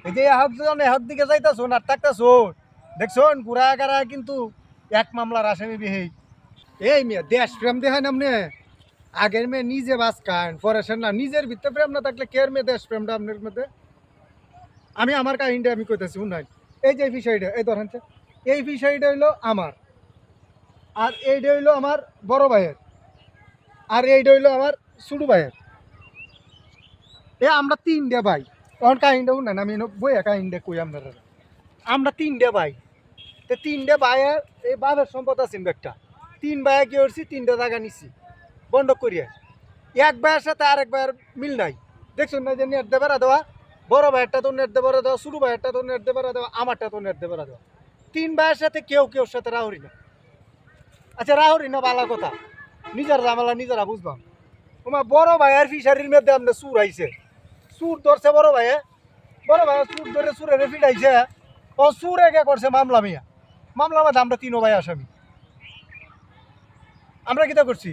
এই যে এহার দিকে যাইতাছুন আর থাকতাছুন দেখছুন ঘুরা গাড়া কিন্তু এক মামলার আসামি বিহি। এই মেয়ে দেশ প্রেম দেখায় নামনে আগের মেয়ে নিজে বাস খান পরেছেন না, নিজের ভিতরে প্রেম না থাকলে কের মেয়ে দেশ প্রেমটা আপনার মধ্যে। আমি আমার কাহিনীটা আমি কইতেছি শুনাই। এই যে বিষয়টা এই ধরেন এই বিষয়টা হইলো আমার, আর এইটা হইলো আমার বড় ভাইয়ের, আর এইটা হইলো আমার ছোট ভাইয়ের। আমরা তিনটে ভাই। তখন কাহিনীটা শুনেন, আমি বইয়া কাহিনীটা কই আপনারা। আমরা তিনটে ভাই, তো তিনটে ভাইয়ের এই বাপের সম্পদ আছে একটা। তিন ভাইয়ে কি করছি, তিনটে জায়গা নিচ্ছি বন্ধক করিয়া। এক ভাইয়ের সাথে আরেক ভাইয়ের মিল নাই। দেখছেন না যে নেট দেবেরা দেওয়া, বড় ভাইয়েরটা তো নেট দেবেরা দেওয়া, ছোট ভাইয়েরটা তো নেট দেবেরা দেওয়া, আমারটা তো নেট দেবেরা দেওয়া। তিন ভাইয়ের সাথে কেউ কেউর সাথে রাহুরি না। আচ্ছা রাহুরি না বালা কথা, নিজের জামালা নিজেরা বুঝবাম। তোমার বড় ভাইয়ের ফিশারির মধ্যে আপনি সুর আইছে, সুর ধরছে বড় ভাইয়ে, বড় ভাই সুর ধরে সুরের ফিটাইছে। ও সুর একে করছে মামলা, মিয়া মামলার মধ্যে আমরা তিনও ভাই আসামি। আমরা কিতা করছি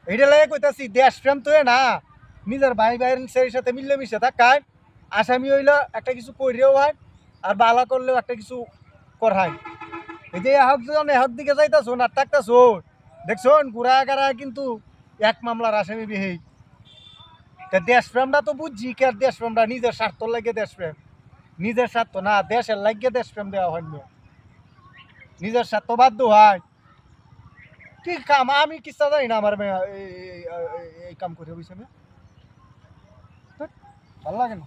এইটা লাগে কইতাছি, দেশপ্রেম তো না, নিজের ভাই ভাইয়ের সেই সাথে মিললে মিশে থাকায় আসামি হইলো একটা কিছু কইরেও হয়, আর বালা করলেও একটা কিছু করায়। এই যে এহার দিকে যাইতাছুন আর থাকতাছুন দেখছুন ঘুরা গাড়া কিন্তু এক মামলার আসামি বিহি। দেশপ্রেমটা তো বুঝছি, কে আর দেশপ্রেমটা নিজের স্বার্থ লাগে দেশপ্রেম, নিজের স্বার্থ না দেশের লাগিয়ে দেশপ্রেম দেওয়া হয় না, নিজের স্বার্থ বাধ্য হয়। কি কাম আমি কিস্তা জানি না, আমার এই কাম করে বুঝছে না, ভাল লাগে না।